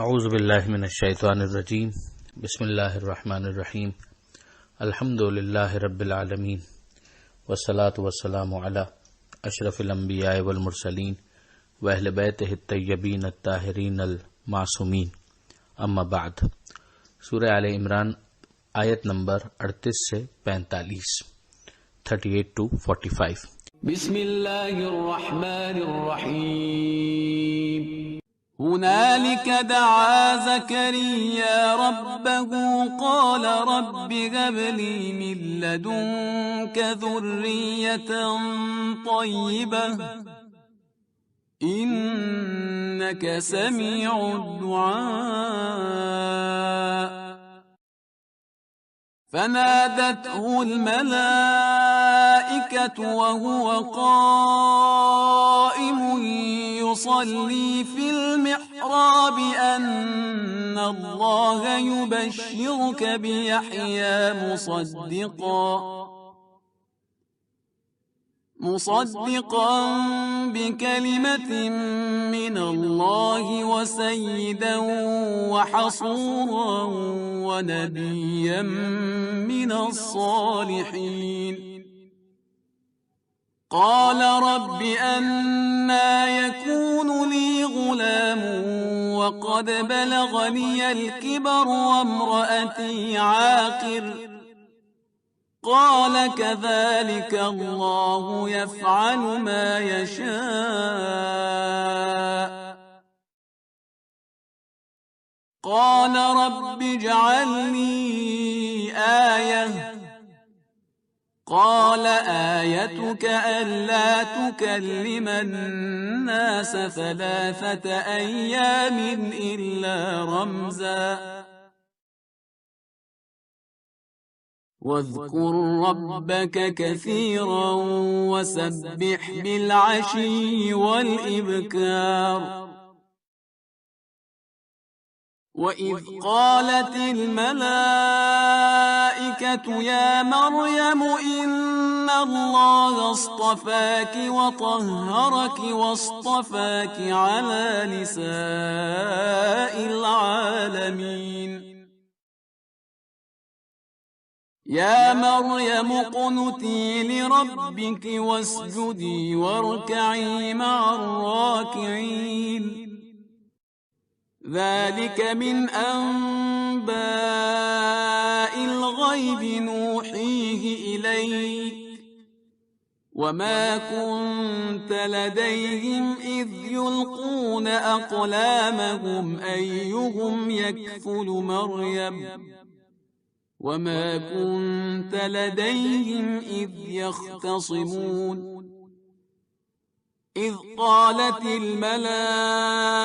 اعوذ باللہ من الشیطان الرجیم بسم اللہ الرحمن الرحیم الحمد للہ رب العالمین والصلاة والسلام علی اشرف الانبیاء والمرسلین واہل بیتہ الطیبین الطاہرین المعصومین اما بعد۔ سورہ آل عمران آیت نمبر 38 سے 45، 38 to 45۔ بسم اللہ الرحمن الرحیم۔ هنالك دعا زكريا ربه قال رب هب لي من لدنك ذرية طيبة إنك سميع الدعاء فنادته الملائكة وهو قائم يصلي في المحراب أن الله يبشرك بيحيى مصدقا بكلمة من الله وسيدا وحصورا ونبيا من الصالحين۔ قال رب أنى يكون لي غلام وقد بلغني الكبر وامرأتي عاقر قال كذلك الله يفعل ما يشاء۔ قال رب اجعل لي آية قال آيتك ألا تكلم الناس 3 أيام إلا رمزا واذكر ربك كثيرا وسبح بالعشي والإبكار۔ وَإِذْ قَالَتِ الْمَلَائِكَةُ يَا مَرْيَمُ إِنَّ اللَّهَ اصْطَفَاكِ وَطَهَّرَكِ وَاصْطَفَاكِ عَلَى نِسَاءِ الْعَالَمِينَ۔ يَا مَرْيَمُ اقْنُتِي لِرَبِّكِ وَاسْجُدِي وَارْكَعِي مَعَ الرَّاكِعِينَ۔ ذلك من أنباء الغيب نوحيه إليك وما كنت لديهم إذ يلقون أقلامهم أيهم يكفل مريم وما كنت لديهم إذ يختصمون۔ إذ قالت الملائكة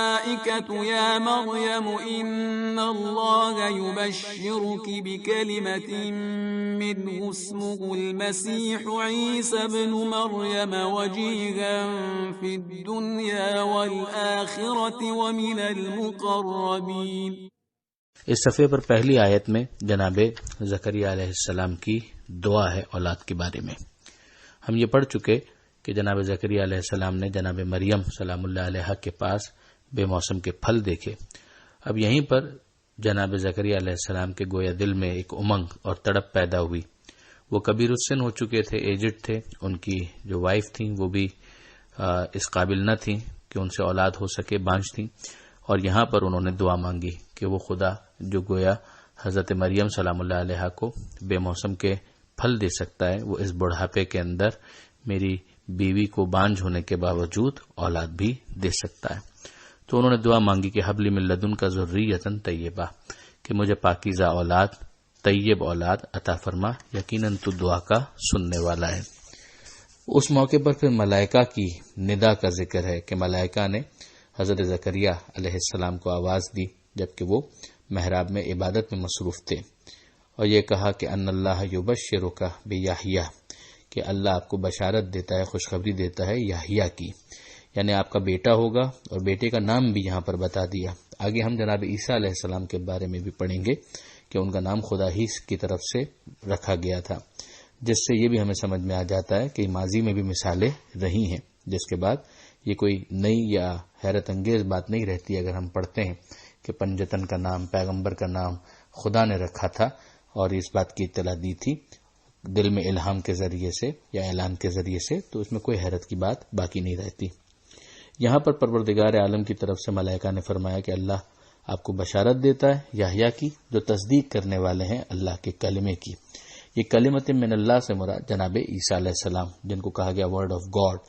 يا مريم إن الله يبشرك بكلمة منه اسمه المسيح عيسى ابن مريم وجيها في الدنيا والآخرة ومن المقربين۔ اس صفحے پر پہلی آیت میں جناب زکریا علیہ السلام کی دعا ہے اولاد کے بارے میں۔ ہم یہ پڑھ چکے کہ جناب زکریا علیہ السلام نے جناب مریم سلام اللہ علیہ کے پاس بے موسم کے پھل دیکھے۔ اب یہیں پر جناب زکریا علیہ السلام کے گویا دل میں ایک امنگ اور تڑپ پیدا ہوئی۔ وہ کبیر السن ہو چکے تھے، ایجڈ تھے، ان کی جو وائف تھیں وہ بھی اس قابل نہ تھیں کہ ان سے اولاد ہو سکے، بانجھ تھیں، اور یہاں پر انہوں نے دعا مانگی کہ وہ خدا جو گویا حضرت مریم سلام اللہ علیہ کو بے موسم کے پھل دے سکتا ہے، وہ اس بڑھاپے کے اندر میری بیوی کو بانجھ ہونے کے باوجود اولاد بھی دے سکتا ہے۔ تو انہوں نے دعا مانگی کہ حبلی من لدن کا ذریۃ طیبہ، کہ مجھے پاکیزہ اولاد، طیب اولاد عطا فرما، یقیناً تو دعا کا سننے والا ہے۔ اس موقع پر پھر ملائکہ کی ندا کا ذکر ہے کہ ملائکہ نے حضرت زکریا علیہ السلام کو آواز دی جبکہ وہ محراب میں عبادت میں مصروف تھے، اور یہ کہا کہ ان اللہ یبشرک بیحییٰ، کہ اللہ آپ کو بشارت دیتا ہے، خوشخبری دیتا ہے یحییٰ کی، یعنی آپ کا بیٹا ہوگا، اور بیٹے کا نام بھی یہاں پر بتا دیا۔ آگے ہم جناب عیسیٰ علیہ السلام کے بارے میں بھی پڑھیں گے کہ ان کا نام خدا ہی کی طرف سے رکھا گیا تھا، جس سے یہ بھی ہمیں سمجھ میں آ جاتا ہے کہ ماضی میں بھی مثالیں رہی ہیں، جس کے بعد یہ کوئی نئی یا حیرت انگیز بات نہیں رہتی اگر ہم پڑھتے ہیں کہ پنجتن کا نام، پیغمبر کا نام خدا نے رکھا تھا اور اس بات کی اطلاع دی تھی دل میں الہام کے ذریعے سے یا اعلان کے ذریعے سے، تو اس میں کوئی حیرت کی بات باقی نہیں رہتی۔ یہاں پر پروردگار عالم کی طرف سے ملائکہ نے فرمایا کہ اللہ آپ کو بشارت دیتا ہے یحییٰ کی، جو تصدیق کرنے والے ہیں اللہ کے کلمے کی۔ یہ کلمت من اللہ سے مراد جناب عیسیٰ علیہ السلام، جن کو کہا گیا ورڈ آف گاڈ،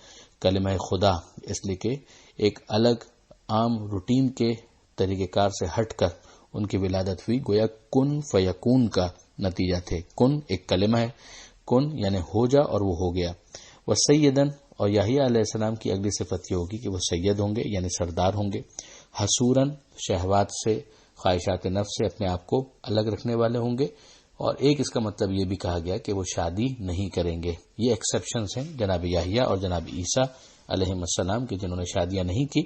کلمہ خدا، اس لیے کہ ایک الگ عام روٹین کے طریقہ کار سے ہٹ کر ان کی ولادت ہوئی، گویا کن فیکون کا نتیجہ تھے۔ کن ایک کلمہ ہے، کن یعنی ہو جا اور وہ ہو گیا۔ وہ سیدن، اور یحییٰ علیہ السلام کی اگلی صفت یہ ہوگی کہ وہ سید ہوں گے یعنی سردار ہوں گے۔ حصوراً، شہوات سے، خواہشات نفس سے اپنے آپ کو الگ رکھنے والے ہوں گے، اور ایک اس کا مطلب یہ بھی کہا گیا کہ وہ شادی نہیں کریں گے۔ یہ ایکسیپشنز ہیں جناب یحییٰ اور جناب عیسیٰ علیہ السلام کی، جنہوں نے شادیاں نہیں کی،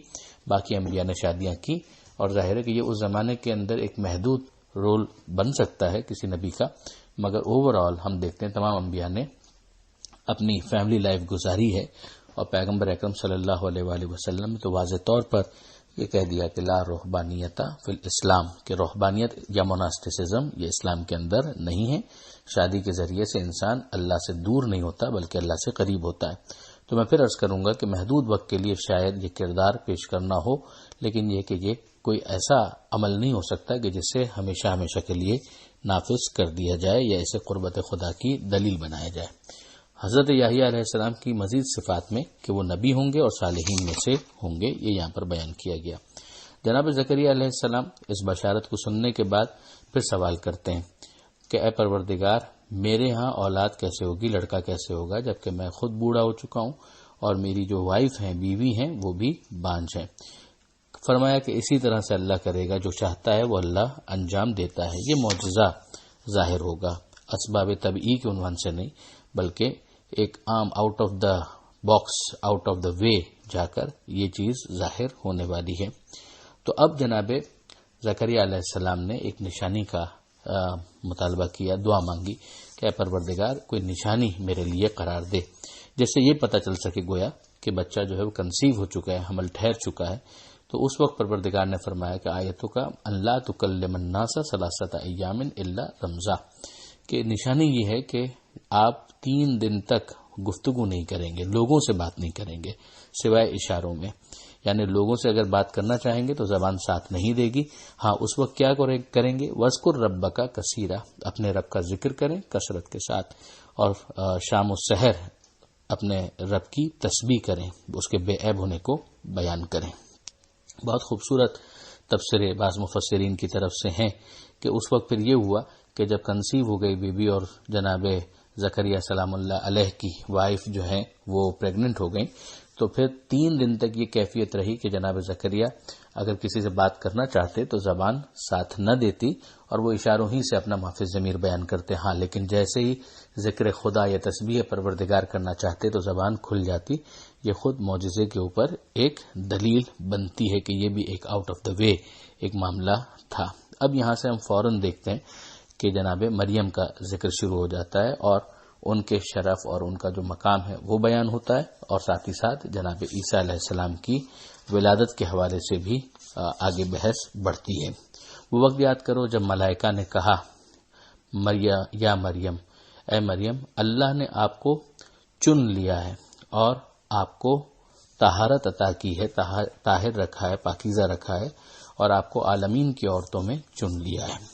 باقی انبیاء نے شادیاں کی، اور ظاہر ہے کہ یہ اس زمانے کے اندر ایک محدود رول بن سکتا ہے کسی نبی کا، مگر اوور آل ہم دیکھتے ہیں تمام انبیاء نے اپنی فیملی لائف گزاری ہے، اور پیغمبر اکرم صلی اللہ علیہ وآلہ وسلم نے تو واضح طور پر یہ کہہ دیا کہ لا رہبانیت فی الاسلام، کہ رہبانیت یا موناسٹسزم یہ اسلام کے اندر نہیں ہے۔ شادی کے ذریعے سے انسان اللہ سے دور نہیں ہوتا بلکہ اللہ سے قریب ہوتا ہے۔ تو میں پھر عرض کروں گا کہ محدود وقت کے لیے شاید یہ کردار پیش کرنا ہو، لیکن یہ کہ یہ کوئی ایسا عمل نہیں ہو سکتا کہ جس سے ہمیشہ ہمیشہ کے لیے نافذ کر دیا جائے یا اسے قربت خدا کی دلیل بنایا جائے۔ حضرت یحییٰ علیہ السلام کی مزید صفات میں کہ وہ نبی ہوں گے اور صالحین میں سے ہوں گے، یہ یہاں پر بیان کیا گیا۔ جناب زکریا علیہ السلام اس بشارت کو سننے کے بعد پھر سوال کرتے ہیں کہ اے پروردگار، میرے ہاں اولاد کیسے ہوگی، لڑکا کیسے ہوگا، جبکہ میں خود بوڑھا ہو چکا ہوں اور میری جو وائف ہیں، بیوی ہیں، وہ بھی بانجھ ہیں۔ فرمایا کہ اسی طرح سے اللہ کرے گا، جو چاہتا ہے وہ اللہ انجام دیتا ہے۔ یہ معجزہ ظاہر ہوگا اسباب طبعی کے عنوان سے نہیں، بلکہ ایک عام out of the box, out of the way جا کر یہ چیز ظاہر ہونے والی ہے۔ تو اب جناب زکریا علیہ السلام نے ایک نشانی کا مطالبہ کیا، دعا مانگی کہ اے پروردگار کوئی نشانی میرے لیے قرار دے، جس سے یہ پتہ چل سکے گویا کہ بچہ جو ہے وہ کنسیو ہو چکا ہے، حمل ٹھہر چکا ہے۔ تو اس وقت پروردگار نے فرمایا کہ آیتوں کا اللہ تکلم الناس ثلاثۃ ایام الا رمزا، کہ نشانی یہ ہے کہ آپ 3 دن تک گفتگو نہیں کریں گے، لوگوں سے بات نہیں کریں گے سوائے اشاروں میں، یعنی لوگوں سے اگر بات کرنا چاہیں گے تو زبان ساتھ نہیں دے گی۔ ہاں اس وقت کیا کریں گے، وَاذْكُرْ رَبَّكَ کثیرا، اپنے رب کا ذکر کریں کثرت کے ساتھ، اور شام و سحر اپنے رب کی تسبیح کریں، اس کے بے عیب ہونے کو بیان کریں۔ بہت خوبصورت تفسیریں بعض مفسرین کی طرف سے ہیں کہ اس وقت پھر یہ ہوا کہ جب کنسیو ہو گئی بیوی اور جناب زکریا سلام اللہ علیہ کی وائف جو ہیں وہ پریگننٹ ہو گئیں، تو پھر 3 دن تک یہ کیفیت رہی کہ جناب زکریا اگر کسی سے بات کرنا چاہتے تو زبان ساتھ نہ دیتی اور وہ اشاروں ہی سے اپنا محفظ ضمیر بیان کرتے۔ ہاں لیکن جیسے ہی ذکر خدا یا تسبیح پروردگار کرنا چاہتے تو زبان کھل جاتی۔ یہ خود معجزے کے اوپر ایک دلیل بنتی ہے کہ یہ بھی ایک آؤٹ آف دا وے ایک معاملہ تھا۔ اب یہاں سے ہم فوراً دیکھتے ہیں کہ جناب مریم کا ذکر شروع ہو جاتا ہے اور ان کے شرف اور ان کا جو مقام ہے وہ بیان ہوتا ہے، اور ساتھ ہی ساتھ جناب عیسیٰ علیہ السلام کی ولادت کے حوالے سے بھی آگے بحث بڑھتی ہے۔ وہ وقت یاد کرو جب ملائکہ نے کہا یا مریم، اے مریم، اللہ نے آپ کو چن لیا ہے اور آپ کو طہارت عطا کی ہے، طاہر رکھا ہے، پاکیزہ رکھا ہے، اور آپ کو عالمین کی عورتوں میں چن لیا ہے۔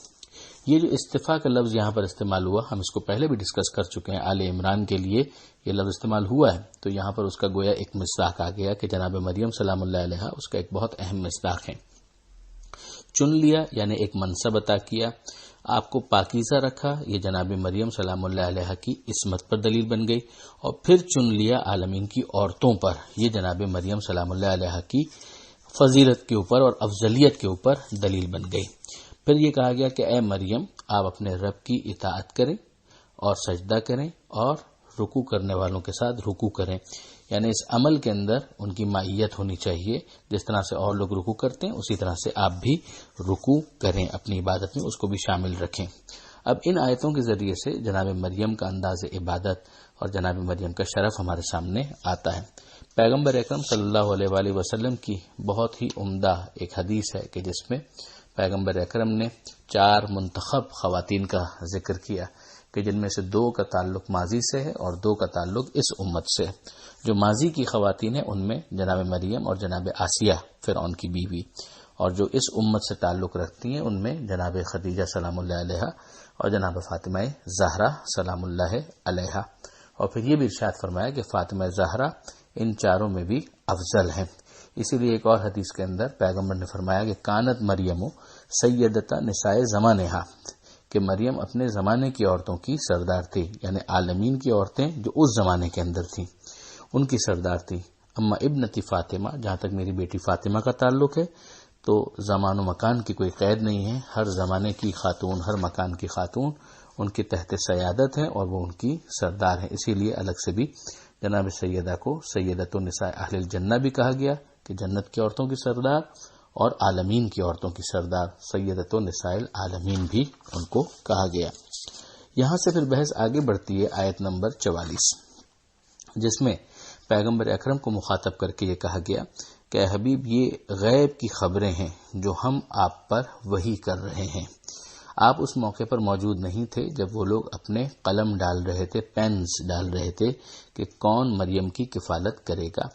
یہ جو استفاء کا لفظ یہاں پر استعمال ہوا، ہم اس کو پہلے بھی ڈسکس کر چکے ہیں، آل عمران کے لیے یہ لفظ استعمال ہوا ہے، تو یہاں پر اس کا گویا ایک مصداق آ گیا کہ جناب مریم سلام اللہ علیہ اس کا ایک بہت اہم مصداق ہے۔ چن لیا یعنی ایک منصب عطا کیا، آپ کو پاکیزہ رکھا، یہ جناب مریم سلام اللہ علیہ کی عصمت پر دلیل بن گئی، اور پھر چن لیا عالمین کی عورتوں پر، یہ جناب مریم سلام اللہ علیہ کی فضیلت کے اوپر اور افضلیت کے اوپر دلیل بن گئی۔ پھر یہ کہا گیا کہ اے مریم، آپ اپنے رب کی اطاعت کریں اور سجدہ کریں اور رکوع کرنے والوں کے ساتھ رکوع کریں، یعنی اس عمل کے اندر ان کی مائیت ہونی چاہیے، جس طرح سے اور لوگ رکوع کرتے ہیں اسی طرح سے آپ بھی رکوع کریں، اپنی عبادت میں اس کو بھی شامل رکھیں۔ اب ان آیتوں کے ذریعے سے جناب مریم کا انداز عبادت اور جناب مریم کا شرف ہمارے سامنے آتا ہے۔ پیغمبر اکرم صلی اللہ علیہ وآلہ وسلم کی بہت ہی عمدہ ایک حدیث ہے کہ جس میں پیغمبر اکرم نے 4 منتخب خواتین کا ذکر کیا کہ جن میں سے 2 کا تعلق ماضی سے ہے اور 2 کا تعلق اس امت سے ہے۔ جو ماضی کی خواتین ہیں ان میں جناب مریم اور جناب آسیہ فرعون کی بیوی، اور جو اس امت سے تعلق رکھتی ہیں ان میں جناب خدیجہ سلام اللہ علیہا اور جناب فاطمہ زہرا سلام اللہ علیہا۔ اور پھر یہ بھی ارشاد فرمایا کہ فاطمہ زہرا ان 4 میں بھی افضل ہیں۔ اسی لیے ایک اور حدیث کے اندر پیغمبر نے فرمایا کہ کانت مریم سیدتا نساء زمانہا، کہ مریم اپنے زمانے کی عورتوں کی سردار تھی، یعنی عالمین کی عورتیں جو اس زمانے کے اندر تھیں ان کی سردار تھی۔ اما ابنتی فاطمہ، جہاں تک میری بیٹی فاطمہ کا تعلق ہے تو زمان و مکان کی کوئی قید نہیں ہے، ہر زمانے کی خاتون، ہر مکان کی خاتون ان کے تحت سیادت ہے اور وہ ان کی سردار ہیں۔ اسی لیے الگ سے بھی جناب سیدہ کو سیدۃ النساء اہل الجنہ بھی کہا گیا کہ جنت کی عورتوں کی سردار، اور عالمین کی عورتوں کی سردار سیدۃ النساء العالمین بھی ان کو کہا گیا۔ یہاں سے پھر بحث آگے بڑھتی ہے آیت نمبر 44، جس میں پیغمبر اکرم کو مخاطب کر کے یہ کہا گیا کہ اے حبیب، یہ غیب کی خبریں ہیں جو ہم آپ پر وحی کر رہے ہیں۔ آپ اس موقع پر موجود نہیں تھے جب وہ لوگ اپنے قلم ڈال رہے تھے، پینز ڈال رہے تھے کہ کون مریم کی کفالت کرے گا۔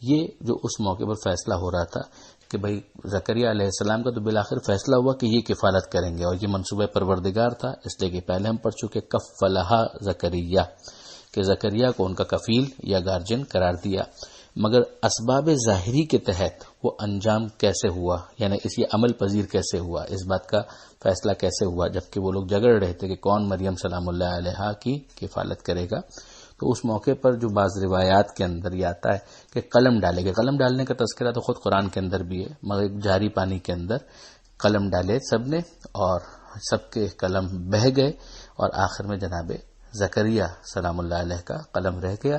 یہ جو اس موقع پر فیصلہ ہو رہا تھا کہ بھئی زکریا علیہ السلام کا تو بالآخر فیصلہ ہوا کہ یہ کفالت کریں گے، اور یہ منصوبہ پروردگار تھا، اس لیے کہ پہلے ہم پڑھ چکے کفلہا زکریا، کہ زکریا کو ان کا کفیل یا گارجن قرار دیا، مگر اسباب ظاہری کے تحت وہ انجام کیسے ہوا، یعنی اس یہ عمل پذیر کیسے ہوا، اس بات کا فیصلہ کیسے ہوا، جبکہ وہ لوگ جگڑ رہے تھے کہ کون مریم سلام اللہ علیہا کی کفالت کرے گا۔ تو اس موقع پر جو بعض روایات کے اندر یہ آتا ہے کہ قلم ڈالے گا، قلم ڈالنے کا تذکرہ تو خود قرآن کے اندر بھی ہے، مگر ایک جاری پانی کے اندر قلم ڈالے سب نے اور سب کے قلم بہہ گئے، اور آخر میں جناب زکریا سلام اللہ علیہ کا قلم رہ گیا۔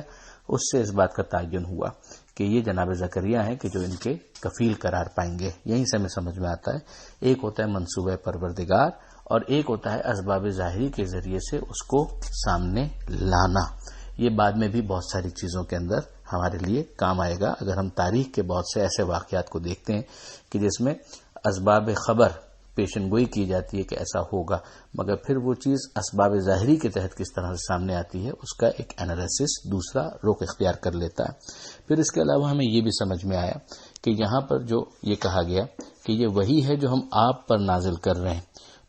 اس سے اس بات کا تعین ہوا کہ یہ جناب زکریا ہیں کہ جو ان کے کفیل قرار پائیں گے۔ یہیں سے ہمیں سمجھ میں آتا ہے ایک ہوتا ہے منصوبہ پروردگار اور ایک ہوتا ہے اسباب ظاہری کے ذریعے سے اس کو سامنے لانا۔ یہ بعد میں بھی بہت ساری چیزوں کے اندر ہمارے لیے کام آئے گا اگر ہم تاریخ کے بہت سے ایسے واقعات کو دیکھتے ہیں کہ جس میں اسباب خبر پیشن گوئی کی جاتی ہے کہ ایسا ہوگا، مگر پھر وہ چیز اسباب ظاہری کے تحت کس طرح سے سامنے آتی ہے اس کا ایک انالیسس دوسرا رخ اختیار کر لیتا ہے۔ پھر اس کے علاوہ ہمیں یہ بھی سمجھ میں آیا کہ یہاں پر جو یہ کہا گیا کہ یہ وحی ہے جو ہم آپ پر نازل کر رہے ہیں،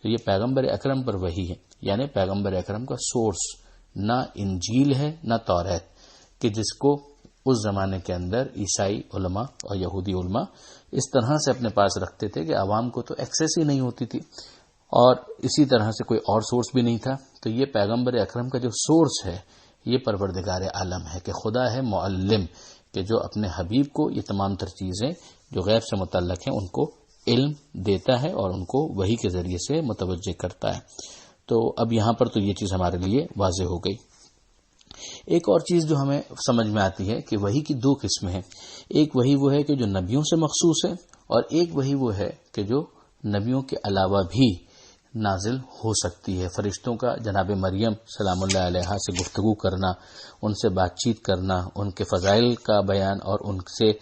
تو یہ پیغمبر اکرم پر وحی ہے، یعنی پیغمبر اکرم کا سورس نہ انجیل ہے نہ توریت، کہ جس کو اس زمانے کے اندر عیسائی علماء اور یہودی علماء اس طرح سے اپنے پاس رکھتے تھے کہ عوام کو تو ایکسیس ہی نہیں ہوتی تھی، اور اسی طرح سے کوئی اور سورس بھی نہیں تھا۔ تو یہ پیغمبر اکرم کا جو سورس ہے یہ پروردگار عالم ہے، کہ خدا ہے معلم، کہ جو اپنے حبیب کو یہ تمام تر چیزیں جو غیب سے متعلق ہیں ان کو علم دیتا ہے اور ان کو وحی کے ذریعے سے متوجہ کرتا ہے۔ تو اب یہاں پر تو یہ چیز ہمارے لیے واضح ہو گئی۔ ایک اور چیز جو ہمیں سمجھ میں آتی ہے کہ وحی کی 2 قسمیں ہیں، ایک وحی وہ ہے کہ جو نبیوں سے مخصوص ہے، اور ایک وحی وہ ہے کہ جو نبیوں کے علاوہ بھی نازل ہو سکتی ہے۔ فرشتوں کا جناب مریم سلام اللہ علیہا سے گفتگو کرنا، ان سے بات چیت کرنا، ان کے فضائل کا بیان اور ان سے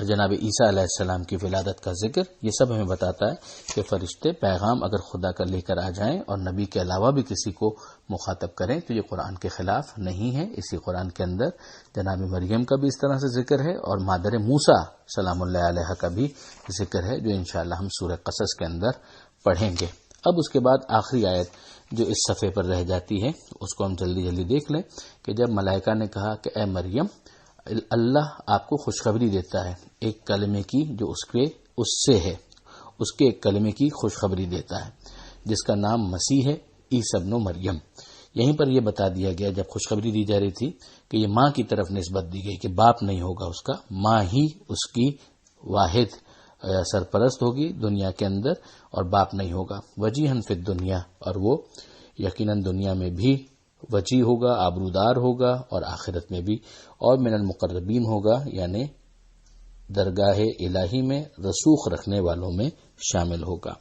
جناب عیسیٰ علیہ السلام کی ولادت کا ذکر، یہ سب ہمیں بتاتا ہے کہ فرشتے پیغام اگر خدا کا لے کر آ جائیں اور نبی کے علاوہ بھی کسی کو مخاطب کریں تو یہ قرآن کے خلاف نہیں ہے۔ اسی قرآن کے اندر جناب مریم کا بھی اس طرح سے ذکر ہے اور مادر موسیٰ سلام اللہ علیہ کا بھی ذکر ہے، جو انشاءاللہ ہم سورہ قصص کے اندر پڑھیں گے۔ اب اس کے بعد آخری آیت جو اس صفحے پر رہ جاتی ہے اس کو ہم جلدی جلدی دیکھ لیں کہ جب ملائکہ نے کہا کہ اے مریم، اللہ آپ کو خوشخبری دیتا ہے ایک کلمے کی جو اس سے ہے، اس کے ایک کلمے کی خوشخبری دیتا ہے جس کا نام مسیح ہے، عیسیٰ ابن مریم۔ یہیں پر یہ بتا دیا گیا جب خوشخبری دی جا رہی تھی کہ یہ ماں کی طرف نسبت دی گئی کہ باپ نہیں ہوگا اس کا، ماں ہی اس کی واحد سرپرست ہوگی دنیا کے اندر اور باپ نہیں ہوگا۔ وجیہن فی الدنیا، اور وہ یقیناً دنیا میں بھی وجیح ہوگا، آبرودار ہوگا، اور آخرت میں بھی، اور من المقربین ہوگا، یعنی درگاہ الہی میں رسوخ رکھنے والوں میں شامل ہوگا۔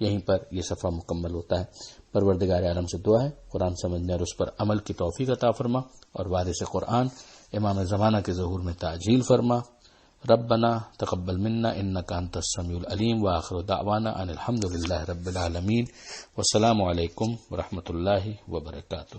یہیں پر یہ صفحہ مکمل ہوتا ہے۔ پروردگار عالم سے دعا ہے قرآن سمجھنے اور اس پر عمل کی توفیق عطا فرما، اور وارث قرآن امام زمانہ کے ظہور میں تعجیل فرما۔ ربنا تقبل منا انك انت السميع العليم واخر دعوانا ان الحمد لله رب العالمين والسلام علیکم ورحمۃ اللہ وبرکاتہ.